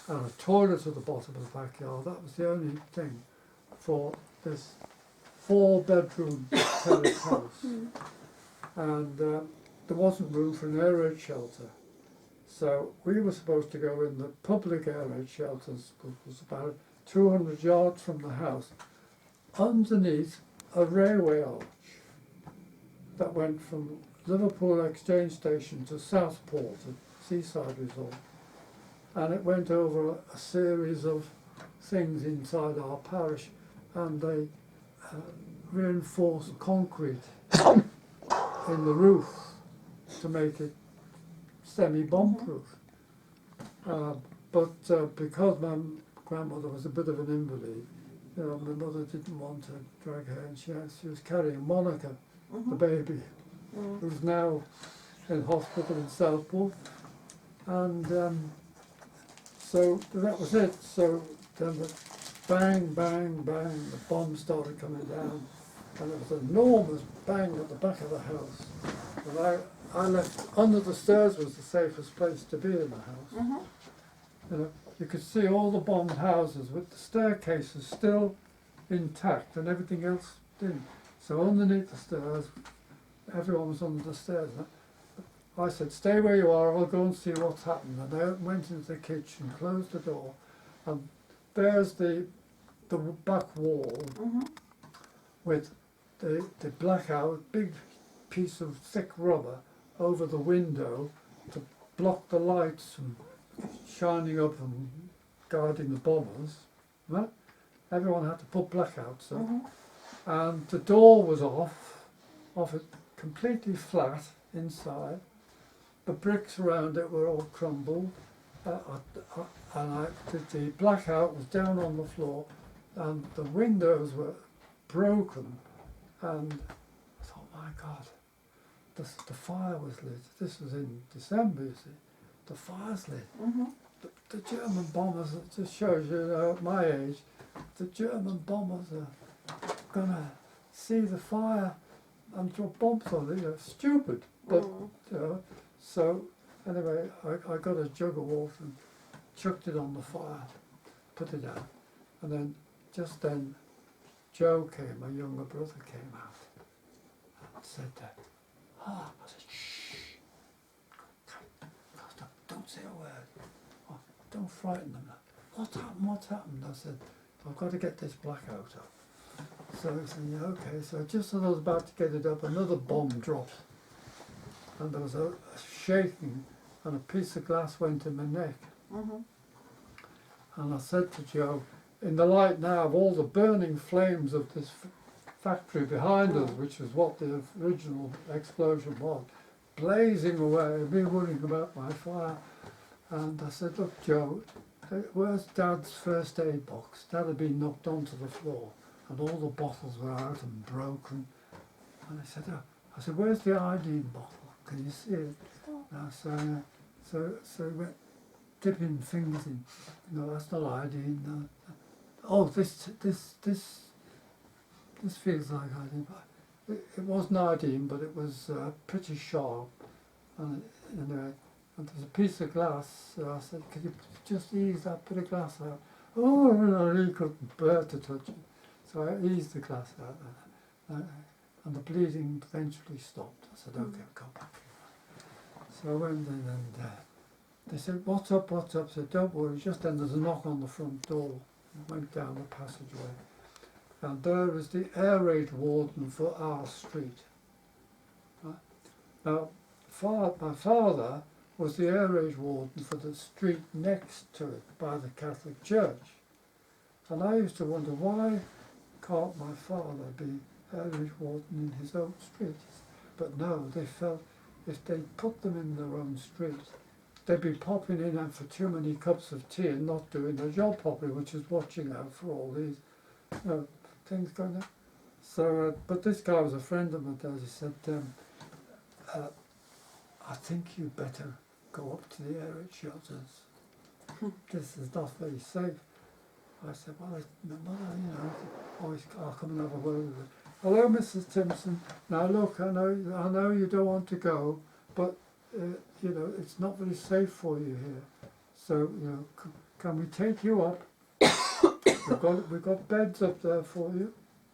and a toilet at the bottom of the backyard. That was the only thing for this 4-bedroom terrace house. And there wasn't room for an air raid shelter. So we were supposed to go in the public air raid shelters, which was about 200 yards from the house, underneath a railway arch that went from Liverpool Exchange Station to Southport, a seaside resort. And it went over a series of things inside our parish, and they reinforced concrete in the roof to make it semi-bomb-proof. But because my grandmother was a bit of an invalid, you know, my mother didn't want to drag her, and she was carrying Monica, the baby, who's now in hospital in Southport. And so that was it. So then the bang, bang, bang, the bombs started coming down, and there was an enormous bang at the back of the house. And I left, under the stairs was the safest place to be in the house. You know, you could see all the bombed houses with the staircases still intact and everything else didn't. So underneath the stairs, everyone was under the stairs. I said, stay where you are, I'll go and see what's happened. And I went into the kitchen, closed the door, and there's the back wall with the blackout, big piece of thick rubber over the window to block the lights from shining up and guarding the bombers. Right? Everyone had to put blackouts up. And the door was off it completely flat inside. The bricks around it were all crumbled, and the blackout was down on the floor, and the windows were broken. And I thought, my God, the fire was lit. This was in December, you see. The fire's lit. The German bombers, it just shows you, at my age, the German bombers are going to see the fire and drop bombs on it. You know, stupid, but you know. So anyway, I got a jug of water and chucked it on the fire, put it out, and then just then Joe came, my younger brother came out and said that, I said, shh, don't say a word, don't frighten them. What's happened? I said, I've got to get this blackout up. So he said, yeah, okay. So just as I was about to get it up, another bomb dropped. And there was a shaking, and a piece of glass went in my neck. And I said to Joe, in the light now of all the burning flames of this factory behind us, which was what the original explosion was, blazing away, me worrying about my fire. And I said, look, Joe, where's Dad's first aid box? Dad had been knocked onto the floor, and all the bottles were out and broken. And I said, where's the iodine bottle? Can you see it? So we went dipping fingers in. No, that's not iodine. No. Oh, this feels like iodine. It wasn't iodine, but it was pretty sharp. And anyway, and there's a piece of glass. So I said, could you just ease that bit of glass out? Oh, I really couldn't bear to touch it. So I eased the glass out, and the bleeding eventually stopped. I said, okay, I'll come back. So I went in, and they said, what's up? I said, don't worry, just then there's a knock on the front door. I went down the passageway, and there was the air raid warden for our street. Right? Now, my father was the air raid warden for the street next to it by the Catholic Church. And I used to wonder, why can't my father be air raid warden in his own street? But no, they felt if they put them in their own street, they'd be popping in for too many cups of tea and not doing their job properly, which is watching out for all these things going on. So, but this guy was a friend of mine. He said, I think you better go up to the air raid shelters. This is not very safe. I said, well, my mother, you know, always, I'll come and have a word with her. Hello, Mrs. Timpson. Now look, I know you don't want to go, but you know, it's not very safe for you here. So, you know, can we take you up? We've got beds up there for you.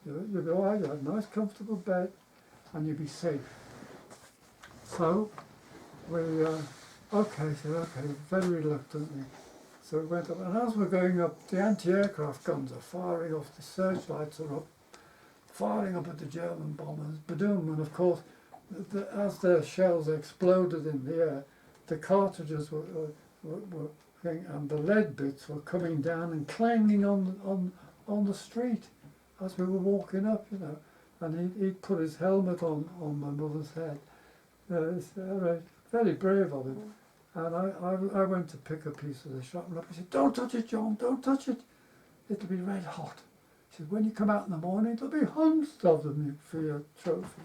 You'll be all right, you'll have a nice comfortable bed and you'll be safe. So we, okay, very reluctantly. So we went up, and as we're going up, the anti-aircraft guns are firing off, the searchlights are up, firing up at the German bombers, badoom, and of course, as the shells exploded in the air, the cartridges were and the lead bits were coming down and clanging on the street as we were walking up, you know. And he'd put his helmet on my mother's head. It's very brave of him. And I went to pick a piece of the shrapnel up. He said, "Don't touch it, John, don't touch it. It'll be red hot." He said, "When you come out in the morning, there'll be hundreds of them for your trophy."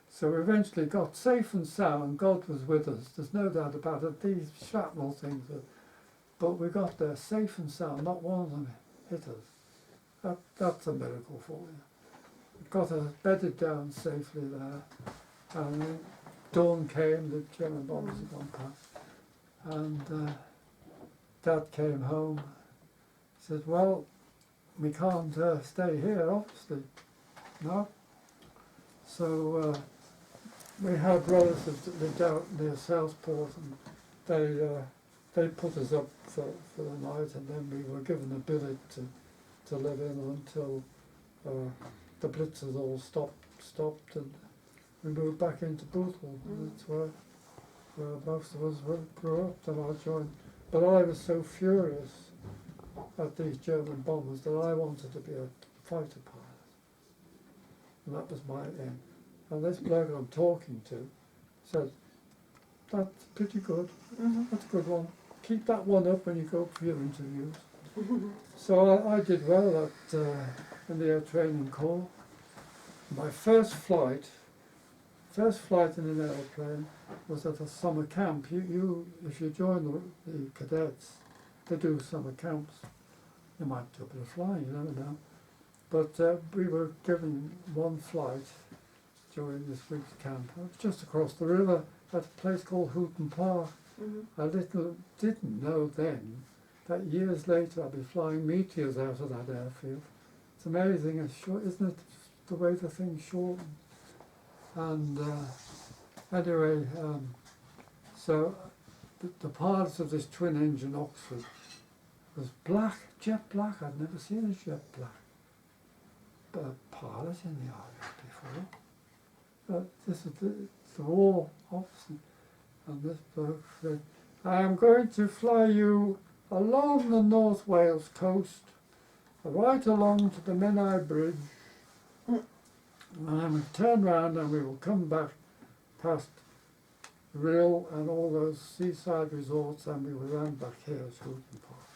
So we eventually got safe and sound. God was with us. There's no doubt about it. These shrapnel things but we got there safe and sound. Not one of them hit us. That's a miracle for you. Got us bedded down safely there. And then dawn came, the German bombers had gone past. And Dad came home. He said, "Well, we can't stay here, obviously." No. So we had relatives that lived out near Southport, and they put us up for the night, and then we were given a billet to live in until the blitzers all stopped, and we moved back into Boothwell. That's where most of us grew up. Then I joined, but I was so furious at these German bombers that I wanted to be a fighter pilot, and that was my aim. And this bloke I'm talking to said, "That's pretty good. That's a good one. Keep that one up when you go for your interviews." So I did well in the Air Training Corps. My first flight in an aeroplane was at a summer camp. If you join the cadets, they do summer camps. You might do a bit of flying, you never know. But we were given one flight during this week's camp. It was just across the river at a place called Houghton Park. I didn't know then that years later I'd be flying meteors out of that airfield. It's amazing, isn't it, the way the thing shortened. And anyway, so the parts of this twin-engine Oxford was black, jet black. I'd never seen a jet black pilot in the RAF before. This is the war officer, and this bloke said, "I am going to fly you along the North Wales coast, right along to the Menai Bridge, and I will turn round and we will come back past Rill and all those seaside resorts, and we will land back here at Houghton Park."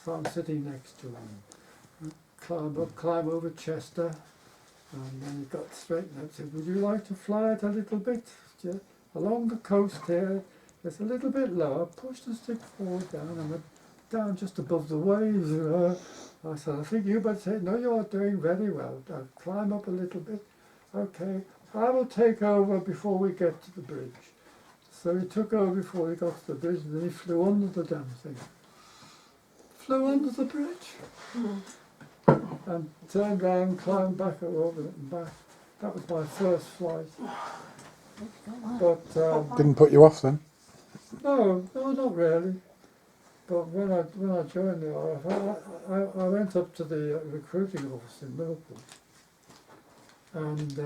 So I'm sitting next to him. Climb over Chester, and then he got straightened up and said, "Would you like to fly it a little bit along the coast here? It's a little bit lower. Push the stick forward down, and we're down just above the waves." I said, "I think you better say, no, you are doing very well. Now climb up a little bit. Okay, I will take over before we get to the bridge." So he took over before he got to the bridge, and then he flew under the damn thing. Flew under the bridge. And turned round, climbed back over it and back. That was my first flight. But didn't put you off then? No, not really. But when I joined the RAF, I went up to the recruiting office in Liverpool, and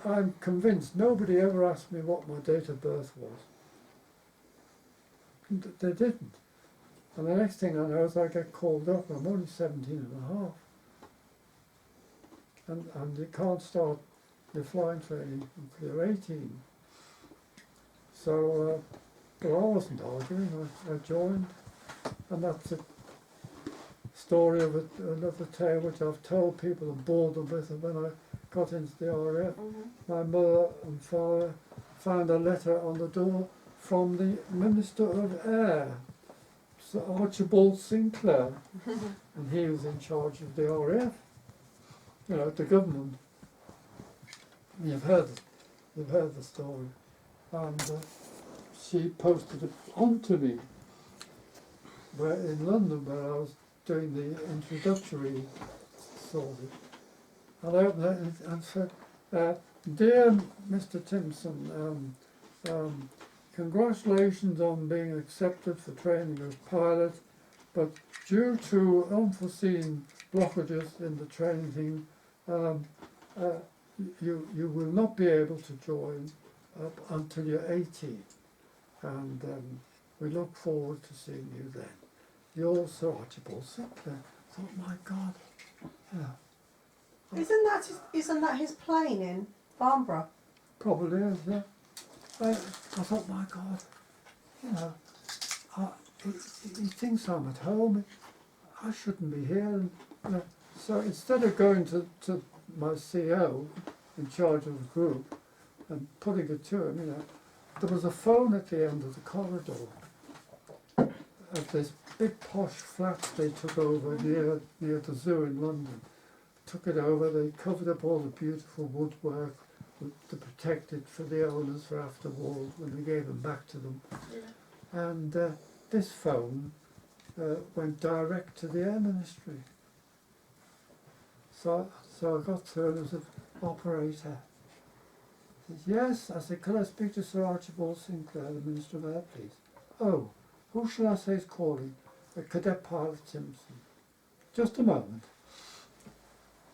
I'm convinced nobody ever asked me what my date of birth was. They didn't. And the next thing I know is I get called up. I'm only 17 and a half. And you can't start your flying training until you're 18. So, but I wasn't arguing. I joined. And that's a story of another tale which I've told people and bored them with. And when I got into the RAF, my mother and father found a letter on the door from the Minister of Air, Sir Archibald Sinclair, and he was in charge of the RAF, you know, the government. You've heard the story, and she posted it onto me where in London, where I was doing the introductory sort of. And I opened it and said, "Dear Mr. Timpson, congratulations on being accepted for training as pilot, but due to unforeseen blockages in the training team, you will not be able to join up until you're 18, and we look forward to seeing you then. Yours, Sir Archibald Sinclair." I thought, my God, yeah. Isn't that his plane in Farnborough? Probably is, yeah. I thought, my God, you know, he thinks I'm at home. I shouldn't be here. And, you know, so instead of going to my CO in charge of the group and putting it to him, you know, there was a phone at the end of the corridor of this big posh flat they took over near the zoo in London. Took it over, they covered up all the beautiful woodwork to protect it for the owners for after war when they gave them back to them. Yeah. And this phone went direct to the Air Ministry. So I got through as an operator. He says, "Yes." I said, "Could I speak to Sir Archibald Sinclair, the Minister of Air, please?" "Oh, who shall I say is calling?" "Cadet Pilot Timpson." "Just a moment."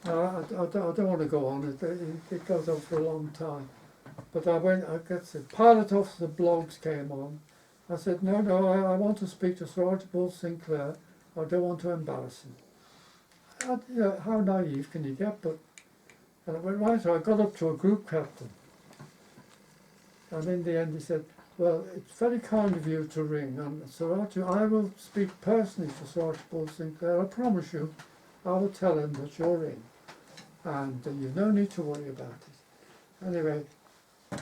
I don't want to go on, it goes on for a long time. But I got the pilot officer blogs came on. I said, no, I want to speak to Sir Archibald Sinclair. I don't want to embarrass him. You know, how naive can you get? But and I went, right, so I got up to a group captain. And in the end he said, "Well, it's very kind of you to ring. And Sir Archibald, I will speak personally to Sir Archibald Sinclair. I promise you, I will tell him that you're in. And you've no need to worry about it." Anyway,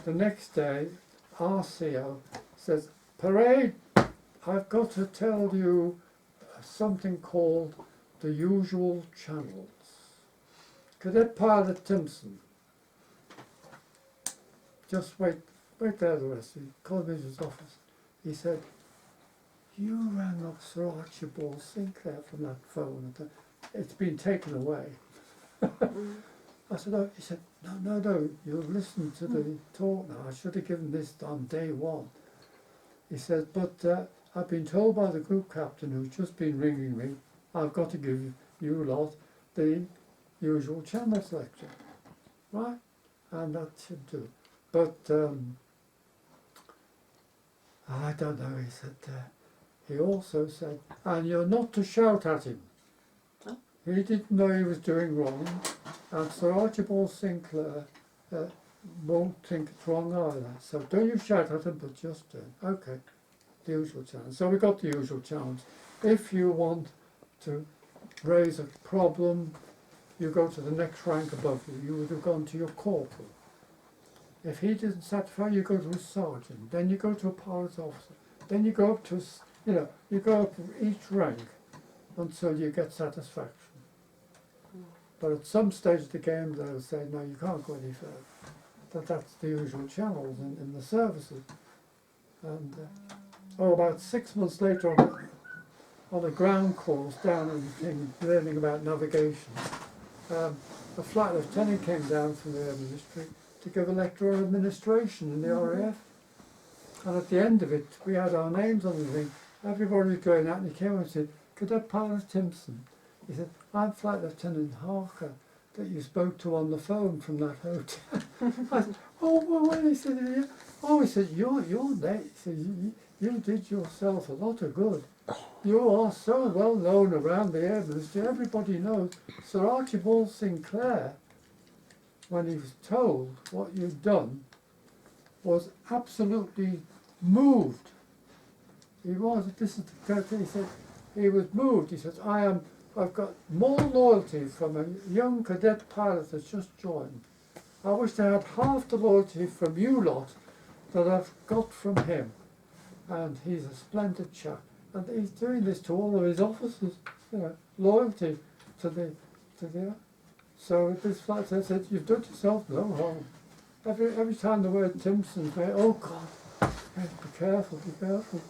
the next day, our CO says, "Parade, I've got to tell you something called the usual channels. Cadet Pilot Timpson." "Just wait there the rest." He called me to his office. He said, "You rang up Sir Archibald Sinclair from that phone. It's been taken away." I said, "Oh." He said, no, you'll listen to the talk now. I should have given this on day one. He said, "But I've been told by the group captain who's just been ringing me, I've got to give you lot the usual channel selection." Right? And that should do. But I don't know, he said. He also said, "And you're not to shout at him." He didn't know he was doing wrong, and Sir Archibald Sinclair won't think it's wrong either. So don't you shout at him, but just okay, the usual challenge. So we got the usual challenge. If you want to raise a problem, you go to the next rank above you. You would have gone to your corporal. If he didn't satisfy, you go to a sergeant. Then you go to a pilot officer. Then you go up to, you go up each rank until you get satisfaction. But at some stage of the game, they'll say, "No, you can't go any further." That's the usual channels in the services. And about 6 months later, on a ground course down in learning about navigation, a flight lieutenant came down from the Air Ministry to give a lecture on administration in the RAF. And at the end of it, we had our names on the thing. Everybody was going out, and he came and said, "Cadet Pilot Timpson." He said, "I'm Flight Lieutenant Harker that you spoke to on the phone from that hotel." I said, "Oh, well, when he said, yeah." "Oh," he said, you're late." He said, you did yourself a lot of good. You are so well known around the Air Ministry. Everybody knows Sir Archibald Sinclair, when he was told what you'd done, was absolutely moved. He was, this is the thing, he said, he was moved. He says, I've got more loyalty from a young cadet pilot that's just joined. I wish I had half the loyalty from you lot that I've got from him." And he's a splendid chap. And he's doing this to all of his officers, loyalty to the. So this flight said, "You've done yourself no harm." Every time the word Timpson's made, oh God, "Yes, be careful, be careful."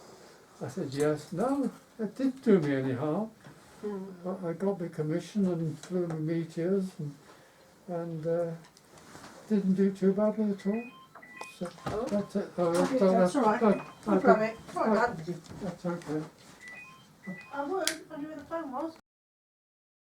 I said, "Yes, no, it didn't do me any harm. I got my commission and flew my meteors and didn't do too badly at all." So that's it. Oh, That's all right. I'll grab it. All right, that's okay. I would. I knew where the phone was.